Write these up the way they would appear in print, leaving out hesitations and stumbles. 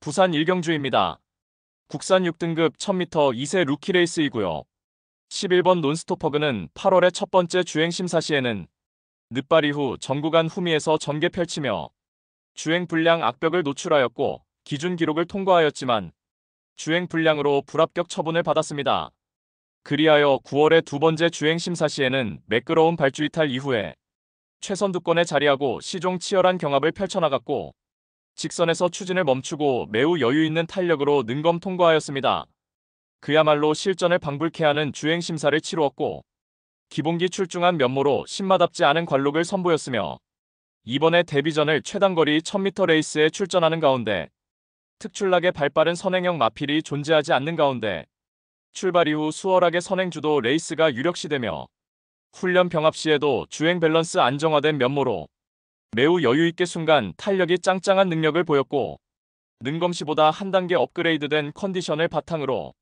부산 일경주입니다. 국산 6등급 1000m 2세 루키 레이스이고요. 11번 논스토퍼그는 8월의 첫 번째 주행 심사 시에는 늦발 이후 전 구간 후미에서 전개 펼치며 주행 불량 악벽을 노출하였고 기준 기록을 통과하였지만 주행 불량으로 불합격 처분을 받았습니다. 그리하여 9월의 두 번째 주행 심사 시에는 매끄러운 발주 이탈 이후에 최선두권에 자리하고 시종 치열한 경합을 펼쳐나갔고 직선에서 추진을 멈추고 매우 여유있는 탄력으로 능검 통과하였습니다. 그야말로 실전을 방불케 하는 주행 심사를 치루었고 기본기 출중한 면모로 신마답지 않은 관록을 선보였으며 이번에 데뷔전을 최단거리 1000m 레이스에 출전하는 가운데 특출나게 발빠른 선행형 마필이 존재하지 않는 가운데 출발 이후 수월하게 선행주도 레이스가 유력시되며 훈련 병합 시에도 주행 밸런스 안정화된 면모로 매우 여유있게 순간 탄력이 짱짱한 능력을 보였고 능검시보다 한 단계 업그레이드된 컨디션을 바탕으로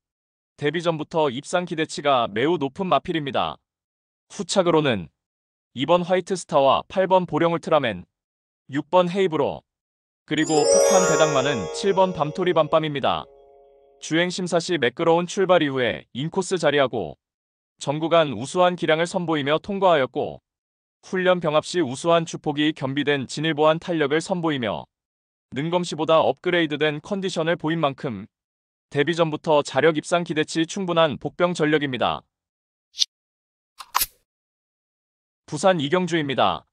데뷔 전부터 입상 기대치가 매우 높은 마필입니다. 후착으로는 2번 화이트스타와 8번 보령울트라맨, 6번 헤이브로, 그리고 폭탄 배당만은 7번 밤토리 밤밤입니다. 주행심사 시 매끄러운 출발 이후에 인코스 자리하고 전구간 우수한 기량을 선보이며 통과하였고 훈련 병합 시 우수한 주폭이 겸비된 진일보한 탄력을 선보이며 능검시보다 업그레이드된 컨디션을 보인 만큼 데뷔 전부터 자력 입상 기대치 충분한 복병 전력입니다. 부산 이경주입니다.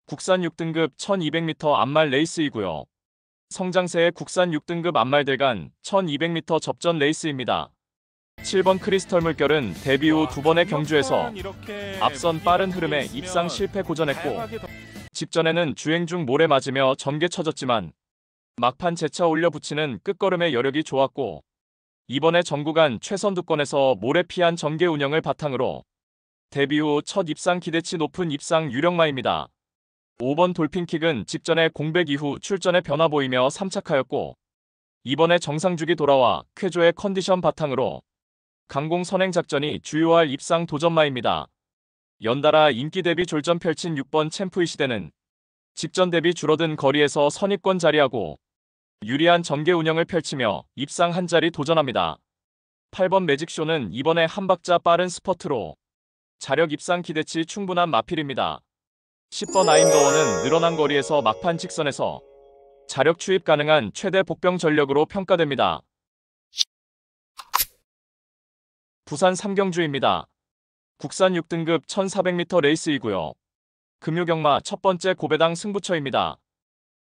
국산 6등급 1200m 암말 레이스이고요. 성장세의 국산 6등급 암말들 간 1200m 접전 레이스입니다. 7번 크리스털 물결은 데뷔 후 두 번의 경주에서 앞선 빠른 흐름에 입상 실패 고전했고 직전에는 주행 중 모래 맞으며 전개 쳐졌지만 막판 재차 올려 붙이는 끝걸음의 여력이 좋았고 이번에 전구간 최선두권에서 모래 피한 전개 운영을 바탕으로 데뷔 후 첫 입상 기대치 높은 입상 유력마입니다. 5번 돌핀킥은 직전에 공백 이후 출전에 변화 보이며 3착하였고 이번에 정상주기 돌아와 쾌조의 컨디션 바탕으로 강공 선행 작전이 주요할 입상 도전마입니다. 연달아 인기 대비 졸전 펼친 6번 챔프의 시대는 직전 대비 줄어든 거리에서 선입권 자리하고 유리한 전개 운영을 펼치며 입상 한 자리 도전합니다. 8번 매직쇼는 이번에 한 박자 빠른 스퍼트로 자력 입상 기대치 충분한 마필입니다. 10번 아임더워는 늘어난 거리에서 막판 직선에서 자력 추입 가능한 최대 복병 전력으로 평가됩니다. 부산 삼경주입니다. 국산 6등급 1400m 레이스이고요. 금요경마 첫 번째 고배당 승부처입니다.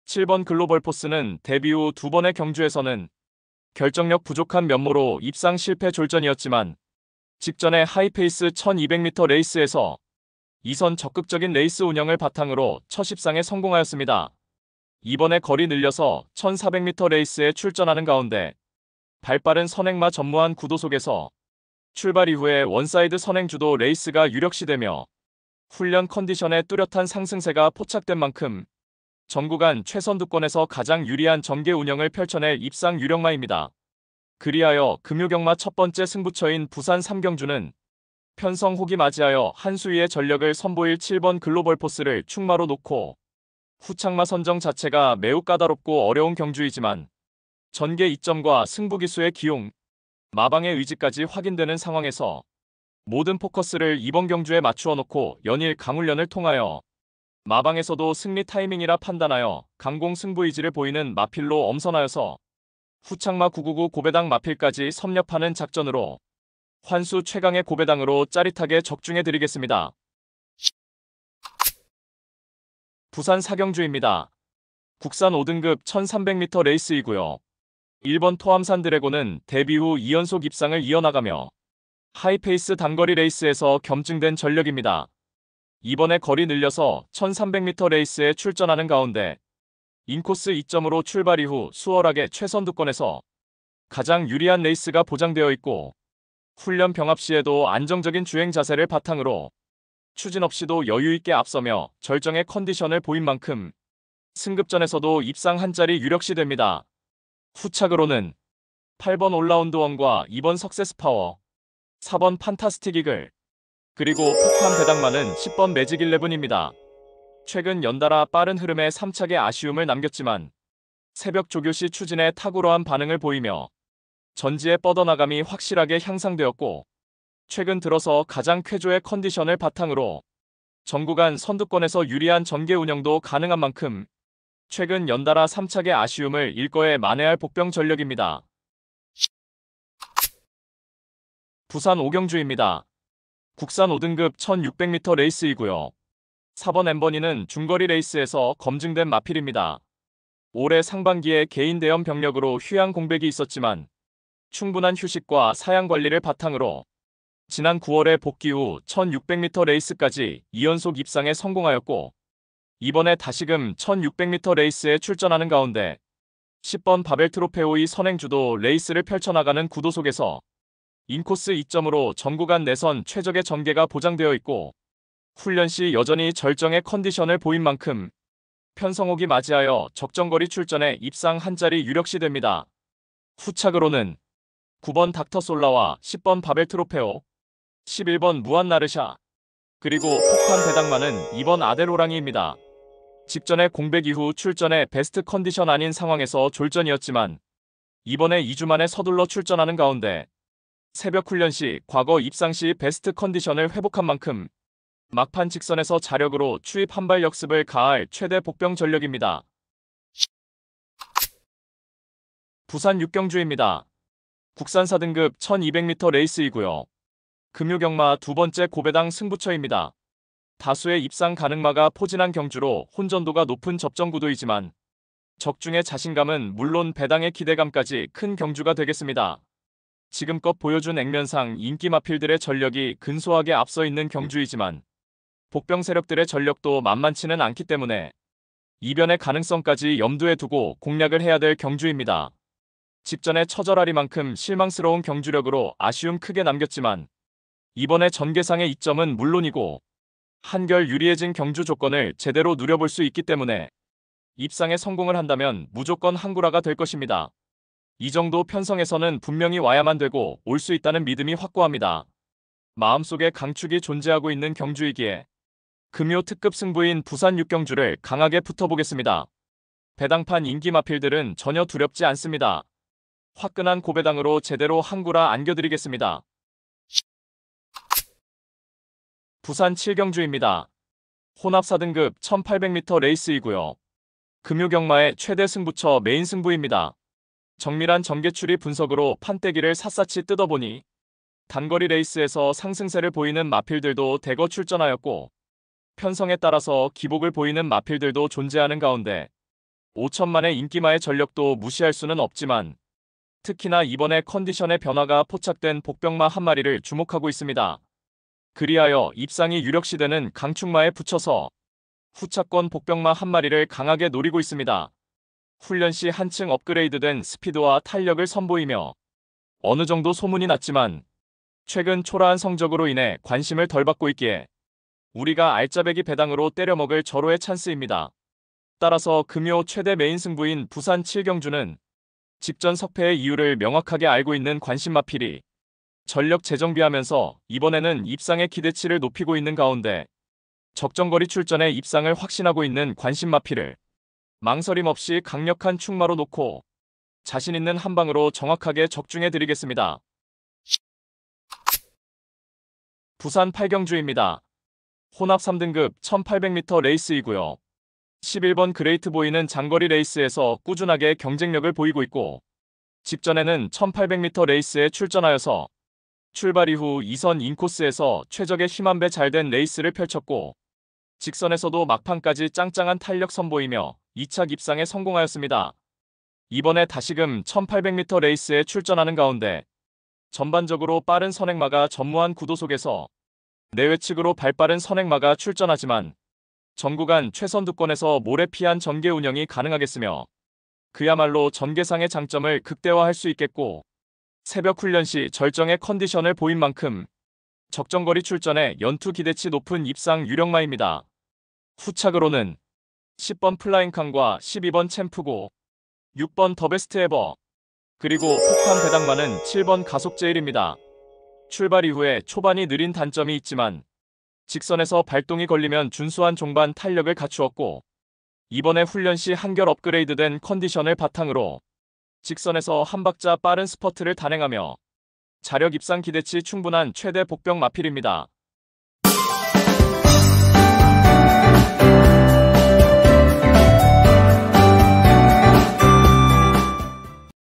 7번 글로벌포스는 데뷔 후 두 번의 경주에서는 결정력 부족한 면모로 입상 실패 졸전이었지만 직전에 하이페이스 1200m 레이스에서 2선 적극적인 레이스 운영을 바탕으로 첫 입상에 성공하였습니다. 이번에 거리 늘려서 1400m 레이스에 출전하는 가운데 발빠른 선행마 전무한 구도 속에서 출발 이후에 원사이드 선행주도 레이스가 유력시되며 훈련 컨디션에 뚜렷한 상승세가 포착된 만큼 전구간 최선두권에서 가장 유리한 전개 운영을 펼쳐낼 입상 유력마입니다. 그리하여 금요경마 첫 번째 승부처인 부산 삼경주는 편성 호기 맞이하여 한 수위의 전력을 선보일 7번 글로벌포스를 축마로 놓고 후착마 선정 자체가 매우 까다롭고 어려운 경주이지만 전개 이점과 승부기수의 기용, 마방의 의지까지 확인되는 상황에서 모든 포커스를 이번 경주에 맞추어 놓고 연일 강훈련을 통하여 마방에서도 승리 타이밍이라 판단하여 강공 승부 의지를 보이는 마필로 엄선하여서 후착마 999 고배당 마필까지 섭렵하는 작전으로 환수 최강의 고배당으로 짜릿하게 적중해드리겠습니다. 부산 사경주입니다. 국산 5등급 1300m 레이스이고요. 1번 토암산 드래곤은 데뷔 후 2연속 입상을 이어나가며 하이페이스 단거리 레이스에서 검증된 전력입니다. 이번에 거리 늘려서 1300m 레이스에 출전하는 가운데 인코스 2점으로 출발 이후 수월하게 최선두권에서 가장 유리한 레이스가 보장되어 있고 훈련 병합 시에도 안정적인 주행 자세를 바탕으로 추진 없이도 여유있게 앞서며 절정의 컨디션을 보인 만큼 승급전에서도 입상 한 자리 유력시됩니다. 후착으로는 8번 올라운드원과 2번 석세스파워, 4번 판타스틱 이글, 그리고 폭탄 배당만은 10번 매직 11입니다. 최근 연달아 빠른 흐름에 3착의 아쉬움을 남겼지만 새벽 조교 시 추진에 탁월한 반응을 보이며 전지의 뻗어나감이 확실하게 향상되었고, 최근 들어서 가장 쾌조의 컨디션을 바탕으로 전구간 선두권에서 유리한 전개 운영도 가능한 만큼 최근 연달아 3착의 아쉬움을 일거에 만회할 복병 전력입니다. 부산 오경주입니다. 국산 5등급 1600m 레이스이고요. 4번 엠버니는 중거리 레이스에서 검증된 마필입니다. 올해 상반기에 개인 대염 병력으로 휴양 공백이 있었지만 충분한 휴식과 사양 관리를 바탕으로 지난 9월에 복귀 후 1600m 레이스까지 2연속 입상에 성공하였고, 이번에 다시금 1600m 레이스에 출전하는 가운데 10번 바벨 트로페오의 선행주도 레이스를 펼쳐나가는 구도 속에서 인코스 2점으로 전구간 내선 최적의 전개가 보장되어 있고, 훈련 시 여전히 절정의 컨디션을 보인 만큼 편성옥이 맞이하여 적정거리 출전에 입상 한 자리 유력시 됩니다. 후착으로는 9번 닥터솔라와 10번 바벨 트로페오, 11번 무한나르샤, 그리고 폭탄 배당만은 2번 아데로랑이입니다. 직전에 공백 이후 출전에 베스트 컨디션 아닌 상황에서 졸전이었지만 이번에 2주 만에 서둘러 출전하는 가운데 새벽 훈련 시 과거 입상 시 베스트 컨디션을 회복한 만큼 막판 직선에서 자력으로 추입 한발 역습을 가할 최대 복병 전력입니다. 부산 육경주입니다. 국산 4등급 1200m 레이스이고요. 금요경마 두 번째 고배당 승부처입니다. 다수의 입상 가능마가 포진한 경주로 혼전도가 높은 접전구도이지만 적중의 자신감은 물론 배당의 기대감까지 큰 경주가 되겠습니다. 지금껏 보여준 액면상 인기 마필들의 전력이 근소하게 앞서 있는 경주이지만 복병 세력들의 전력도 만만치는 않기 때문에 이변의 가능성까지 염두에 두고 공략을 해야 될 경주입니다. 직전에 처절하리만큼 실망스러운 경주력으로 아쉬움 크게 남겼지만 이번에 전개상의 이점은 물론이고 한결 유리해진 경주 조건을 제대로 누려볼 수 있기 때문에 입상에 성공을 한다면 무조건 항구라가 될 것입니다. 이 정도 편성에서는 분명히 와야만 되고 올 수 있다는 믿음이 확고합니다. 마음속에 강축이 존재하고 있는 경주이기에 금요 특급 승부인 부산 육경주를 강하게 붙어보겠습니다. 배당판 인기 마필들은 전혀 두렵지 않습니다. 화끈한 고배당으로 제대로 항구라 안겨드리겠습니다. 부산 7경주입니다. 혼합 4등급 1800m 레이스이고요. 금요경마의 최대 승부처 메인 승부입니다. 정밀한 전개추리 분석으로 판때기를 샅샅이 뜯어보니 단거리 레이스에서 상승세를 보이는 마필들도 대거 출전하였고, 편성에 따라서 기복을 보이는 마필들도 존재하는 가운데 5천만의 인기마의 전력도 무시할 수는 없지만 특히나 이번에 컨디션의 변화가 포착된 복병마 한 마리를 주목하고 있습니다. 그리하여 입상이 유력시되는 강축마에 붙여서 후차권 복병마 한 마리를 강하게 노리고 있습니다. 훈련 시 한층 업그레이드된 스피드와 탄력을 선보이며 어느 정도 소문이 났지만 최근 초라한 성적으로 인해 관심을 덜 받고 있기에 우리가 알짜배기 배당으로 때려먹을 절호의 찬스입니다. 따라서 금요 최대 메인 승부인 부산 7경주는 직전 석패의 이유를 명확하게 알고 있는 관심마필이 전력 재정비하면서 이번에는 입상의 기대치를 높이고 있는 가운데 적정거리 출전에 입상을 확신하고 있는 관심마필을 망설임 없이 강력한 축마로 놓고 자신 있는 한방으로 정확하게 적중해드리겠습니다. 부산 8경주입니다. 혼합 3등급 1800m 레이스이고요. 11번 그레이트 보이는 장거리 레이스에서 꾸준하게 경쟁력을 보이고 있고, 직전에는 1800m 레이스에 출전하여서 출발 이후 2선 인코스에서 최적의 힘한배 잘된 레이스를 펼쳤고, 직선에서도 막판까지 짱짱한 탄력 선보이며 2착 입상에 성공하였습니다. 이번에 다시금 1800m 레이스에 출전하는 가운데 전반적으로 빠른 선행마가 전무한 구도 속에서 내외측으로 발빠른 선행마가 출전하지만 전구간 최선두권에서 모래 피한 전개 운영이 가능하겠으며 그야말로 전개상의 장점을 극대화할 수 있겠고, 새벽 훈련 시 절정의 컨디션을 보인 만큼 적정거리 출전에 연투 기대치 높은 입상 유력마입니다. 후착으로는 10번 플라잉칸과 12번 챔프고 6번 더 베스트 에버, 그리고 폭탄 배당만은 7번 가속제일입니다. 출발 이후에 초반이 느린 단점이 있지만 직선에서 발동이 걸리면 준수한 종반 탄력을 갖추었고, 이번에 훈련 시 한결 업그레이드된 컨디션을 바탕으로 직선에서 한 박자 빠른 스퍼트를 단행하며 자력 입상 기대치 충분한 최대 복병 마필입니다.